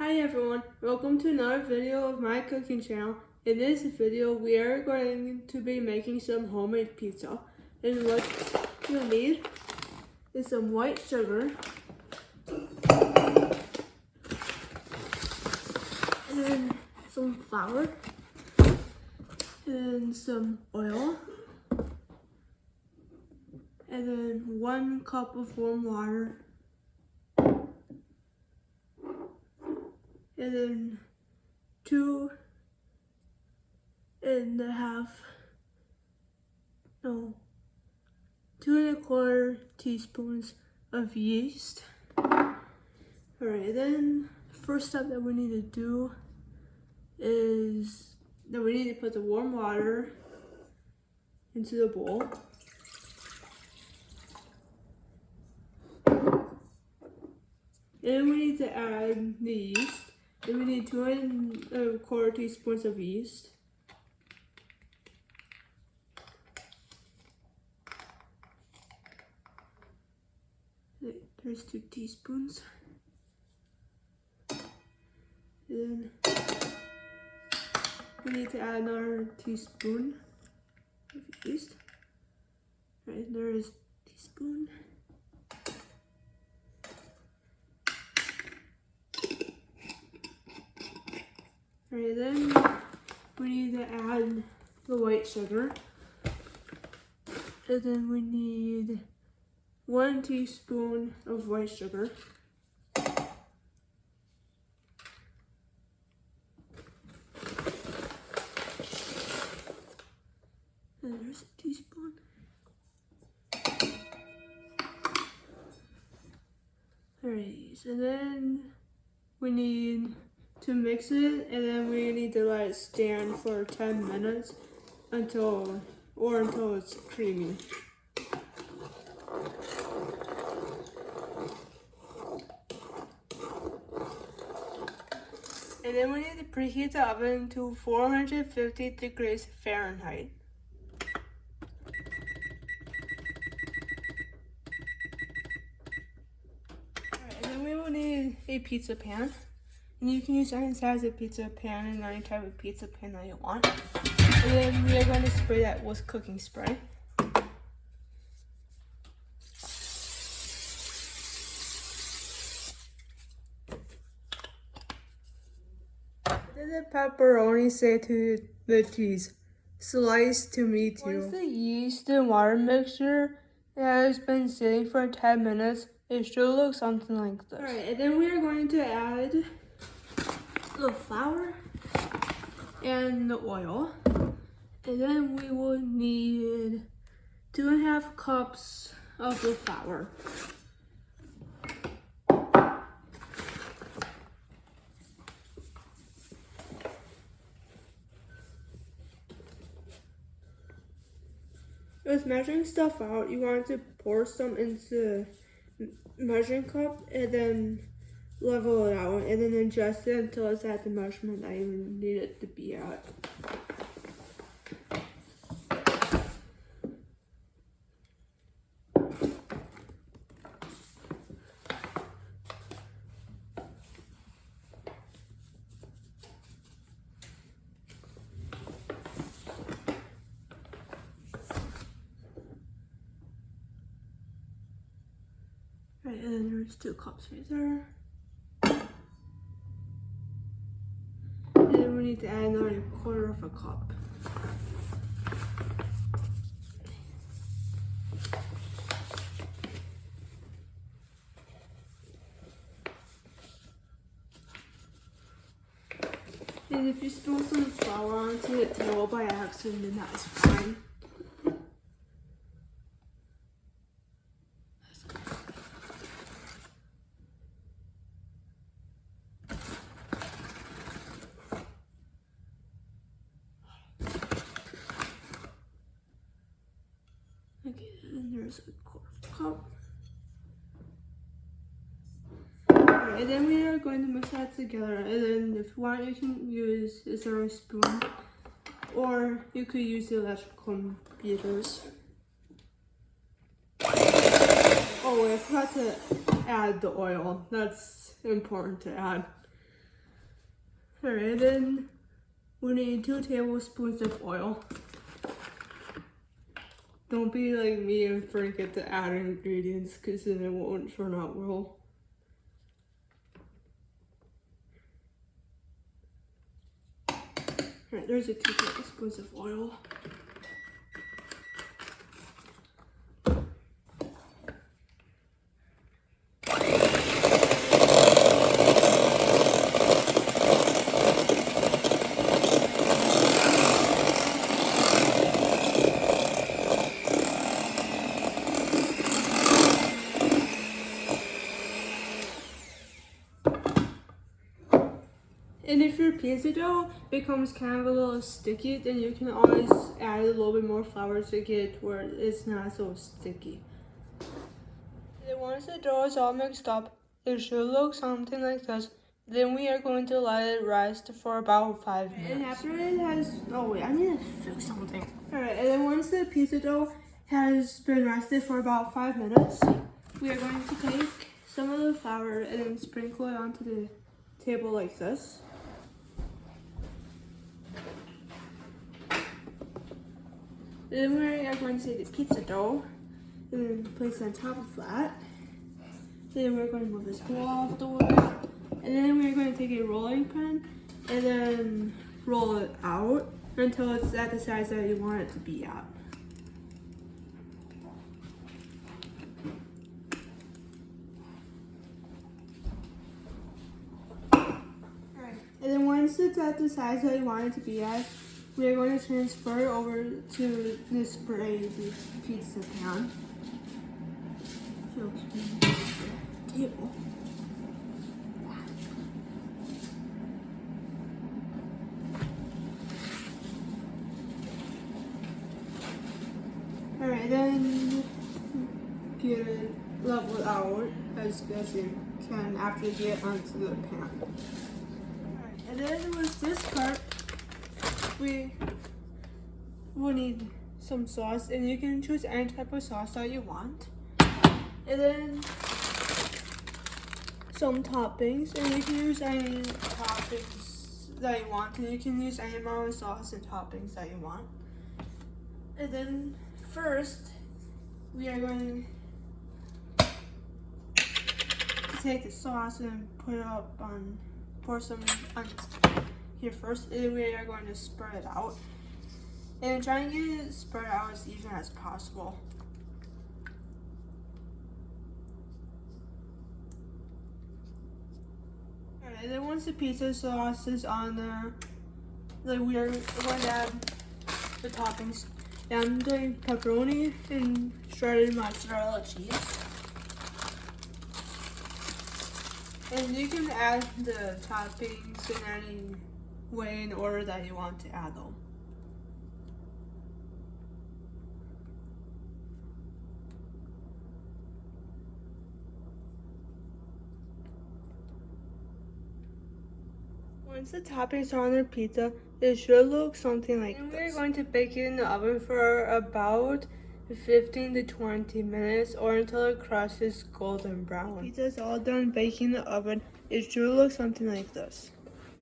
Hi everyone, welcome to another video of my cooking channel. In this video, we are going to be making some homemade pizza. And what you'll need is some white sugar, and then some flour, and some oil, and then 1 cup of warm water, and then 2.25 teaspoons of yeast. Alright, then first step that we need to do is that we need to put the warm water into the bowl. And we need to add the yeast. Then we need 2.25 teaspoons of yeast. There's 2 teaspoons. And then we need to add another teaspoon of yeast. Right, there is a teaspoon. Alright, then we need to add the white sugar. And then we need 1 teaspoon of white sugar. And there's a teaspoon. Alright, so then we need to mix it, and then we need to let it stand for 10 minutes until it's creamy. And then we need to preheat the oven to 450 degrees Fahrenheit. Alright, and then we will need a pizza pan. And you can use any size of pizza pan and any type of pizza pan that you want. And then we are going to spray that with cooking spray. What did the pepperoni say to the cheese? Slice to me too. Once the yeast and water mixture has been sitting for 10 minutes, it should look something like this. Alright, and then we are going to add the flour and the oil, and then we will need 2.5 cups of the flour. With measuring stuff out, you want to pour some into measuring cup and then level it out, and then adjust it until it's at the measurement that you need it to be at. Right, and then there's 2 cups right there. And then we need to add another 1/4 cup. And if you spill some flour onto the table by accident, then that's fine. Okay, and there's a 1/4 cup. Alright, and then we are going to mix that together. And then if you want, you can use a serving spoon, or you could use the electrical beaters. Oh, I forgot to add the oil. That's important to add. Alright, then we need 2 tablespoons of oil. Don't be like me and forget to add ingredients because then it won't turn out well. Alright, there's 2 tablespoons of oil. And if your pizza dough becomes kind of a little sticky, then you can always add a little bit more flour to get where it's not so sticky. And once the dough is all mixed up, it should look something like this. Then we are going to let it rest for about 5 minutes. And after it has, oh wait, I need to fix something. Alright, and then once the pizza dough has been rested for about 5 minutes, we are going to take some of the flour and then sprinkle it onto the table like this. Then we are going to take the pizza dough and then place it on top of that. Then we're going to move this bowl off the way. And then we're going to take a rolling pin and then roll it out until it's at the size that you want it to be at. Alright, and then once it's at the size that you want it to be at, we are going to transfer it over to the spray pizza pan. Table. Alright, then get it leveled out as good as you can after you get onto the pan. Alright, and then with this part, we will need some sauce, and you can choose any type of sauce that you want. And then some toppings, and you can use any toppings that you want, and you can use any amount of sauce and toppings that you want. And then first, we are going to take the sauce and put it up on, pour some on here first, and then we are going to spread it out. And try and get it spread out as even as possible. Alright, and then once the pizza sauce is on there, then we are going to add the toppings. And I'm doing pepperoni and shredded mozzarella cheese. And you can add the toppings in any way in order that you want to add them. Once the toppings are on your pizza, it should look something like this. We're going to bake it in the oven for about 15 to 20 minutes or until the crust is golden brown. Pizza is all done baking in the oven. It should look something like this.